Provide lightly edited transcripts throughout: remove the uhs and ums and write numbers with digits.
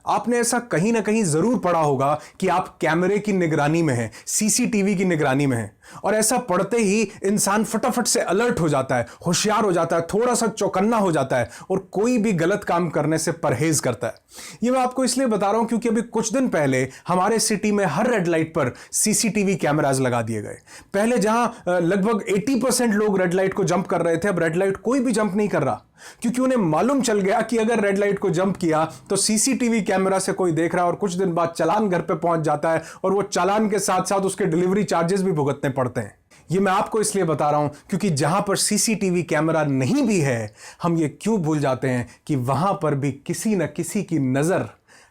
आपने ऐसा कहीं ना कहीं जरूर पढ़ा होगा कि आप कैमरे की निगरानी में हैं, सीसीटीवी की निगरानी में हैं, और ऐसा पढ़ते ही इंसान फटाफट से अलर्ट हो जाता है, होशियार हो जाता है, थोड़ा सा चौकन्ना हो जाता है और कोई भी गलत काम करने से परहेज करता है। ये मैं आपको इसलिए बता रहा हूं क्योंकि अभी कुछ दिन पहले हमारे सिटी में हर रेड लाइट पर सीसीटीवी कैमराज लगा दिए गए। पहले जहां लगभग 80% लोग रेड लाइट को जंप कर रहे थे, अब रेड लाइट कोई भी जंप नहीं कर रहा, क्योंकि उन्हें मालूम चल गया कि अगर रेड लाइट को जंप किया तो सीसीटीवी कैमरा से कोई देख रहा है और कुछ दिन बाद चालान घर पे पहुंच जाता है और वो चालान के साथ साथ उसके डिलीवरी चार्जेस भी भुगतने पड़ते हैं। ये मैं आपको इसलिए बता रहा हूं क्योंकि जहां पर सीसीटीवी कैमरा नहीं भी है, हम ये क्यों भूल जाते हैं कि वहां पर भी किसी न किसी की नजर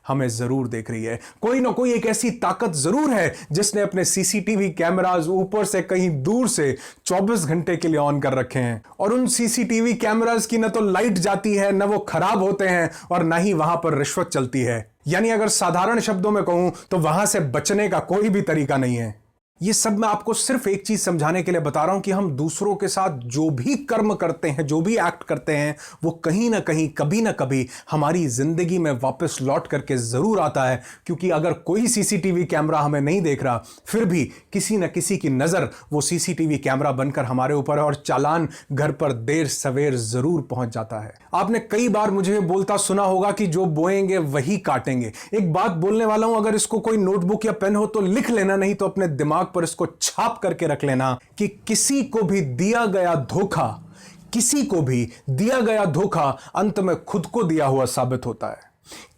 हमें जरूर देख रही है। कोई ना कोई एक ऐसी ताकत जरूर है जिसने अपने सीसीटीवी कैमरास ऊपर से कहीं दूर से 24 घंटे के लिए ऑन कर रखे हैं, और उन सीसीटीवी कैमरास की न तो लाइट जाती है, न वो खराब होते हैं, और न ही वहां पर रिश्वत चलती है। यानी अगर साधारण शब्दों में कहूं तो वहां से बचने का कोई भी तरीका नहीं है। ये सब मैं आपको सिर्फ एक चीज समझाने के लिए बता रहा हूं कि हम दूसरों के साथ जो भी कर्म करते हैं, जो भी एक्ट करते हैं, वो कहीं ना कहीं कभी ना कभी हमारी जिंदगी में वापस लौट करके जरूर आता है। क्योंकि अगर कोई सीसीटीवी कैमरा हमें नहीं देख रहा, फिर भी किसी न किसी की नजर वो सीसीटीवी कैमरा बनकर हमारे ऊपर है और चालान घर पर देर सवेर जरूर पहुंच जाता है। आपने कई बार मुझे बोलता सुना होगा कि जो बोएंगे वही काटेंगे। एक बात बोलने वाला हूं, अगर इसको कोई नोटबुक या पेन हो तो लिख लेना, नहीं तो अपने दिमाग पर इसको छाप करके रख लेना कि किसी को भी दिया गया धोखा, किसी को भी दिया गया धोखा अंत में खुद को दिया हुआ साबित होता है।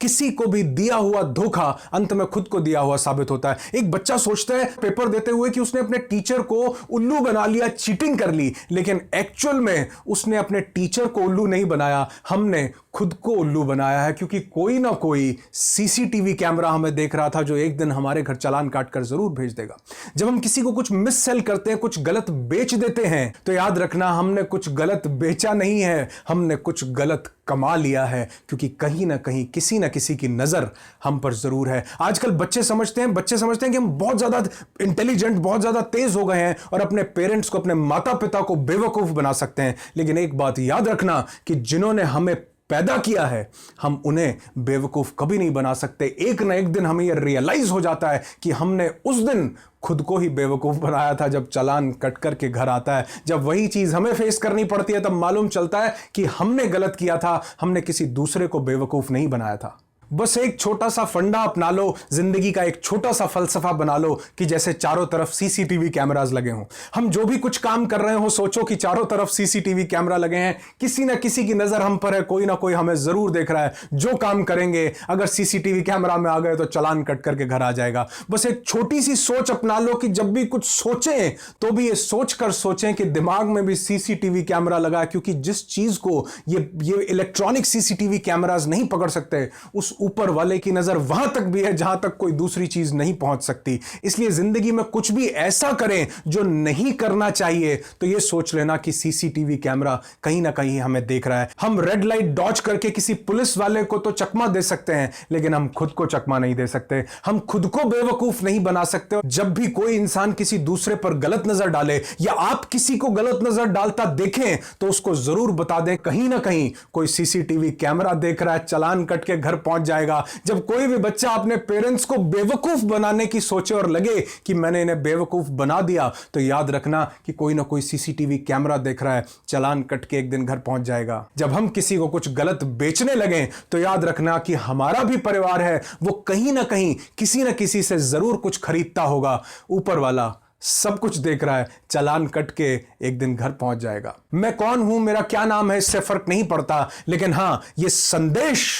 किसी को भी दिया हुआ धोखा अंत में खुद को दिया हुआ साबित होता है। एक बच्चा सोचता है पेपर देते हुए कि उसने अपने टीचर को उल्लू बना लिया, चीटिंग कर ली, लेकिन एक्चुअल में उसने अपने टीचर को उल्लू नहीं बनाया, हमने खुद को उल्लू बनाया है। क्योंकि कोई ना कोई सीसीटीवी कैमरा हमें देख रहा था जो एक दिन हमारे घर चालान काट कर जरूर भेज देगा। जब हम किसी को कुछ मिस सेल करते हैं, कुछ गलत बेच देते हैं, तो याद रखना हमने कुछ गलत बेचा नहीं है, हमने कुछ गलत कमा लिया है। क्योंकि कहीं ना कहीं किसी ना किसी की नजर हम पर जरूर है। आजकल बच्चे समझते हैं कि हम बहुत ज्यादा इंटेलिजेंट, बहुत ज्यादा तेज हो गए हैं और अपने पेरेंट्स को, अपने माता पिता को बेवकूफ बना सकते हैं। लेकिन एक बात याद रखना कि जिन्होंने हमें पैदा किया है, हम उन्हें बेवकूफ कभी नहीं बना सकते। एक ना एक दिन हमें यह रियलाइज हो जाता है कि हमने उस दिन खुद को ही बेवकूफ बनाया था। जब चालान कट करके घर आता है, जब वही चीज हमें फेस करनी पड़ती है, तब मालूम चलता है कि हमने गलत किया था, हमने किसी दूसरे को बेवकूफ नहीं बनाया था। बस एक छोटा सा फंडा अपना लो, जिंदगी का एक छोटा सा फलसफा बना लो कि जैसे चारों तरफ सीसीटीवी कैमरास लगे हों। हम जो भी कुछ काम कर रहे हो, सोचो कि चारों तरफ सीसीटीवी कैमरा लगे हैं, किसी ना किसी की नजर हम पर है, कोई ना कोई हमें जरूर देख रहा है। जो काम करेंगे अगर सीसीटीवी कैमरा में आ गए तो चालान कट करके घर आ जाएगा। बस एक छोटी सी सोच अपना लो कि जब भी कुछ सोचें तो भी ये सोचकर सोचें कि दिमाग में भी सीसीटीवी कैमरा लगा, क्योंकि जिस चीज को ये इलेक्ट्रॉनिक सीसीटीवी कैमरास नहीं पकड़ सकते, उस ऊपर वाले की नजर वहां तक भी है जहां तक कोई दूसरी चीज नहीं पहुंच सकती। इसलिए जिंदगी में कुछ भी ऐसा करें जो नहीं करना चाहिए तो यह सोच लेना कि सीसीटीवी कैमरा कहीं ना कहीं हमें देख रहा है। हम रेड लाइट डॉज करके किसी पुलिस वाले को तो चकमा दे सकते हैं, लेकिन हम खुद को चकमा नहीं दे सकते, हम खुद को बेवकूफ नहीं बना सकते। जब भी कोई इंसान किसी दूसरे पर गलत नजर डाले या आप किसी को गलत नजर डालता देखें तो उसको जरूर बता दें, कहीं ना कहीं कोई सीसीटीवी कैमरा देख रहा है, चालान कट के घर पहुंच जाएगा। जब कोई भी बच्चा अपने पेरेंट्स को बेवकूफ बनाने की सोचे और लगे कि मैंने इन्हें बेवकूफ बना दिया, तो याद रखना कि कोई ना कोई सीसीटीवी कैमरा देख रहा है, चालान कट के एक दिन घर पहुंच जाएगा। जब हम किसी को कुछ गलत बेचने लगे तो याद रखना कि हमारा भी परिवार है, वो कहीं ना कहीं किसी ना किसी से जरूर कुछ खरीदता होगा। ऊपर वाला सब कुछ देख रहा है, चालान कट के एक दिन घर पहुंच जाएगा। मैं कौन हूं, मेरा क्या नाम है, इससे फर्क नहीं पड़ता, लेकिन हां, यह संदेश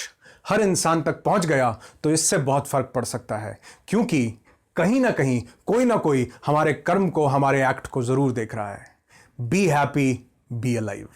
हर इंसान तक पहुंच गया तो इससे बहुत फर्क पड़ सकता है। क्योंकि कहीं ना कहीं कोई ना कोई हमारे कर्म को, हमारे एक्ट को जरूर देख रहा है। Be happy, be alive.